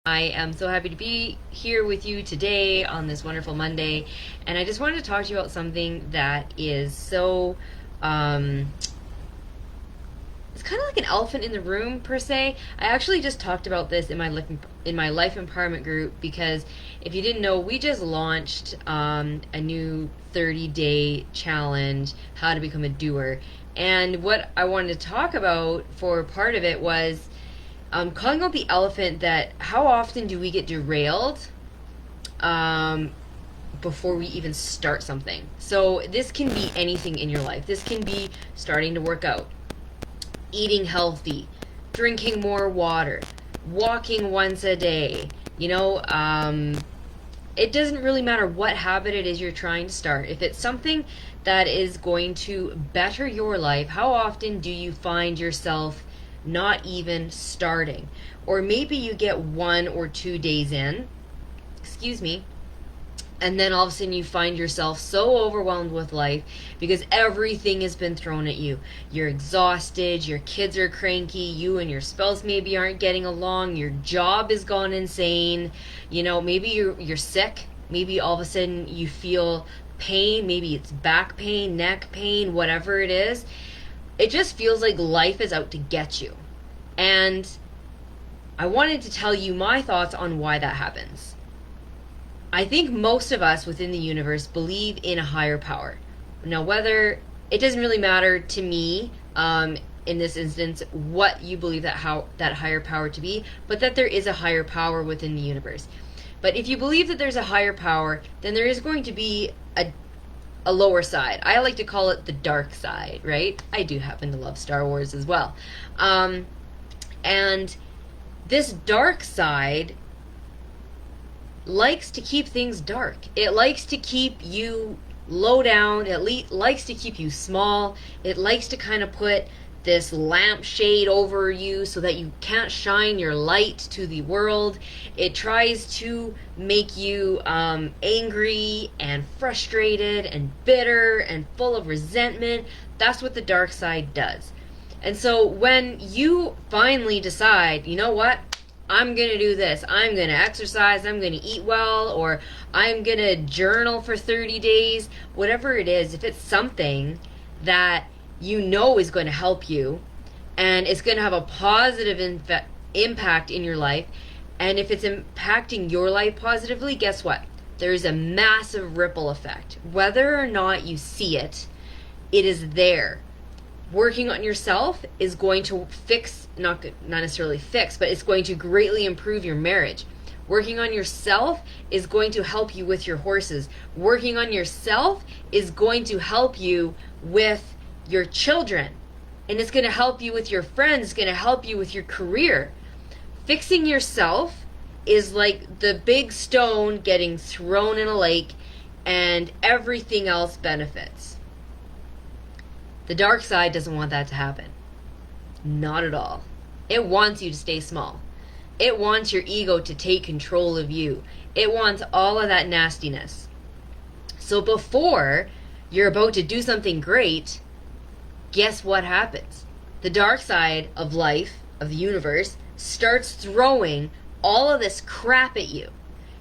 I am so happy to be here with you today on this wonderful Monday, and I just wanted to talk to you about something that is um, it's kind of like an elephant in the room per se. I actually just talked about this in my life empowerment group because if you didn't know, we just launched a new 30-day challenge, how to become a doer. And what I wanted to talk about for part of it was calling out the elephant that how often do we get derailed um, before we even start something. So this can be anything in your life. This can be starting to work out, eating healthy, drinking more water, walking once a day. It doesn't really matter what habit it is you're trying to start. If it's something that is going to better your life, how often do you find yourself not even starting? Or maybe you get 1 or 2 days in, excuse me, and then all of a sudden you find yourself so overwhelmed with life because everything has been thrown at you. You're exhausted, your kids are cranky, you and your spouse maybe aren't getting along, your job has gone insane, maybe you're sick, maybe all of a sudden you feel pain, maybe it's back pain, neck pain, whatever it is. It just feels like life is out to get you. And I wanted to tell you my thoughts on why that happens. I think most of us within the universe believe in a higher power. Now, whether it doesn't really matter to me in this instance what you believe that higher power to be, but that there is a higher power within the universe. But if you believe that there's a higher power, then there is going to be a lower side. I like to call it the dark side, right? I do happen to love Star Wars as well. And this dark side likes to keep things dark. It likes to keep you low down. It likes to keep you small. It likes to kind of put this lampshade over you so that you can't shine your light to the world. It tries to make you angry and frustrated and bitter and full of resentment. That's what the dark side does. And so when you finally decide, you know what? I'm going to do this. I'm going to exercise. I'm going to eat well, or I'm going to journal for 30 days. Whatever it is, if it's something that you know is going to help you and it's going to have a positive impact in your life, and if it's impacting your life positively, guess what? There's a massive ripple effect. Whether or not you see it, it is there. Working on yourself is going to not necessarily fix, but it's going to greatly improve your marriage. Working on yourself is going to help you with your horses. Working on yourself is going to help you with your children. And it's going to help you with your friends. It's going to help you with your career. Fixing yourself is like the big stone getting thrown in a lake, and everything else benefits. The dark side doesn't want that to happen. Not at all. It wants you to stay small. It wants your ego to take control of you. It wants all of that nastiness. So before you're about to do something great, guess what happens? The dark side of life, of the universe, starts throwing all of this crap at you.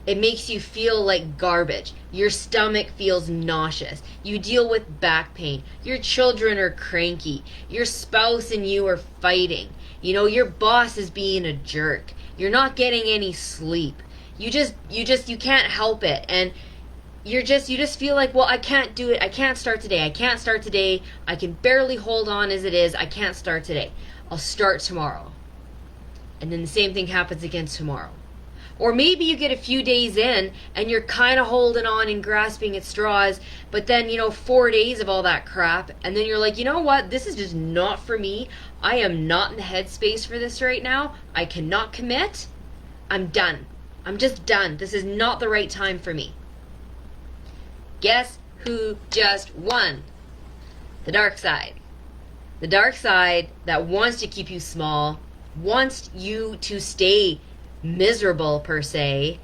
It makes you feel like garbage. Your stomach feels nauseous. You deal with back pain. Your children are cranky. Your spouse and you are fighting. Your boss is being a jerk. You're not getting any sleep. You can't help it. And you just feel like, well, I can't do it. I can't start today. I can't start today. I can barely hold on as it is. I can't start today. I'll start tomorrow. And then the same thing happens again tomorrow. Or maybe you get a few days in and you're kind of holding on and grasping at straws, but then, 4 days of all that crap, and then you're like, you know what? This is just not for me. I am not in the headspace for this right now. I cannot commit. I'm done. I'm just done. This is not the right time for me. Guess who just won? The dark side. The dark side that wants to keep you small, wants you to stay miserable per se,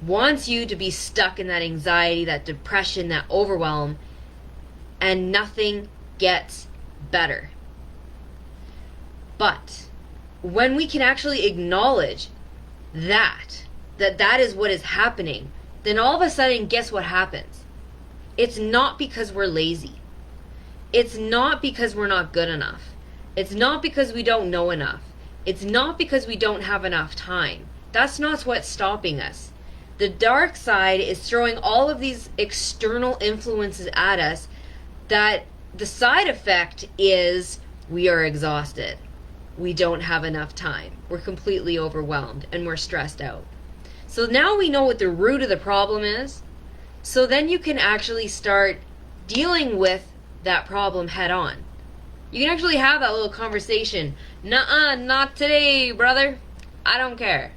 wants you to be stuck in that anxiety, that depression, that overwhelm, and nothing gets better. But when we can actually acknowledge that is what is happening, then all of a sudden, guess what happens? It's not because we're lazy. It's not because we're not good enough. It's not because we don't know enough. It's not because we don't have enough time. That's not what's stopping us. The dark side is throwing all of these external influences at us that the side effect is we are exhausted. We don't have enough time. We're completely overwhelmed and we're stressed out. So now we know what the root of the problem is. So then you can actually start dealing with that problem head on. You can actually have that little conversation. Nuh-uh, not today, brother. I don't care.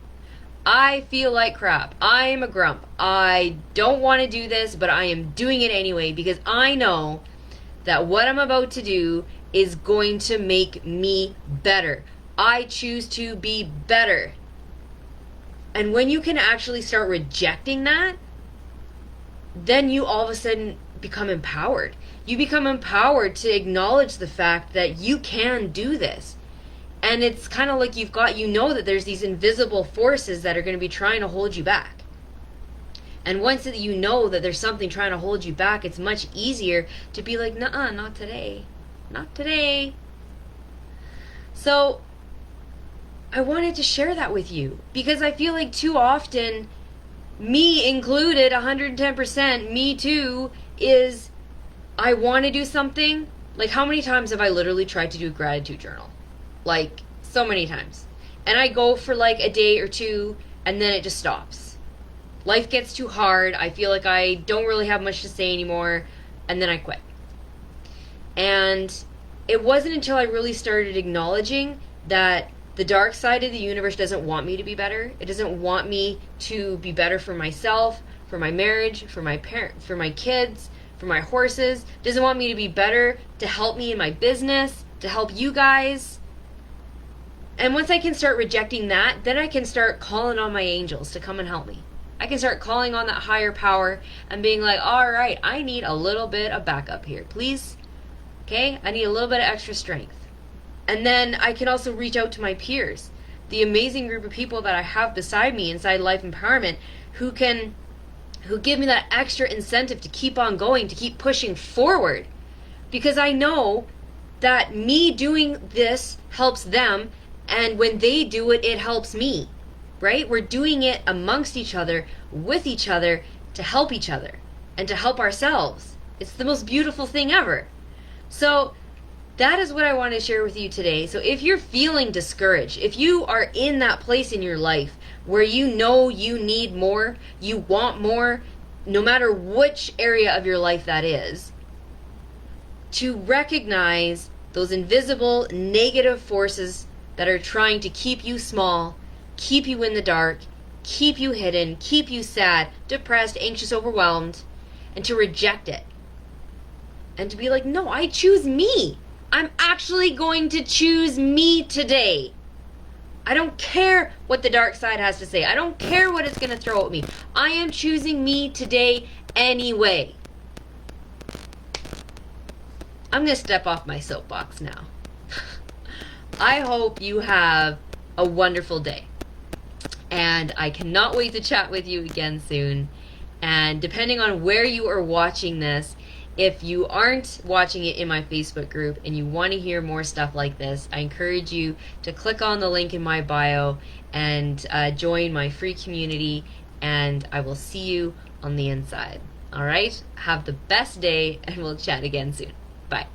I feel like crap. I am a grump. I don't want to do this, but I am doing it anyway because I know that what I'm about to do is going to make me better. I choose to be better. And when you can actually start rejecting that, then you all of a sudden become empowered. You become empowered to acknowledge the fact that you can do this. And it's kind of like you know that there's these invisible forces that are going to be trying to hold you back. And once that you know that there's something trying to hold you back, it's much easier to be like, nuh-uh, not today. Not today. So I wanted to share that with you because I feel like too often, me included, 110%, me too, is I want to do something. Like, how many times have I literally tried to do a gratitude journal? Like, so many times. And I go for like a day or two, and then it just stops. Life gets too hard. I feel like I don't really have much to say anymore, and then I quit. And it wasn't until I really started acknowledging that the dark side of the universe doesn't want me to be better. It doesn't want me to be better for myself, for my marriage, for my parents, for my kids, for my horses. It doesn't want me to be better to help me in my business, to help you guys. And once I can start rejecting that, then I can start calling on my angels to come and help me. I can start calling on that higher power and being like, all right, I need a little bit of backup here, please. Okay? I need a little bit of extra strength. And then I can also reach out to my peers, the amazing group of people that I have beside me inside Life Empowerment who give me that extra incentive to keep on going, to keep pushing forward. Because I know that me doing this helps them, and when they do it, it helps me, right? We're doing it amongst each other, with each other, to help each other, and to help ourselves. It's the most beautiful thing ever. So that is what I want to share with you today. So if you're feeling discouraged, if you are in that place in your life where you know you need more, you want more, no matter which area of your life that is, to recognize those invisible negative forces that are trying to keep you small, keep you in the dark, keep you hidden, keep you sad, depressed, anxious, overwhelmed, and to reject it. And to be like, no, I choose me. I'm actually going to choose me today. I don't care what the dark side has to say. I don't care what it's going to throw at me. I am choosing me today anyway. I'm going to step off my soapbox now. I hope you have a wonderful day. And I cannot wait to chat with you again soon. And depending on where you are watching this, if you aren't watching it in my Facebook group and you want to hear more stuff like this, I encourage you to click on the link in my bio and join my free community, and I will see you on the inside. All right? Have the best day, and we'll chat again soon. Bye.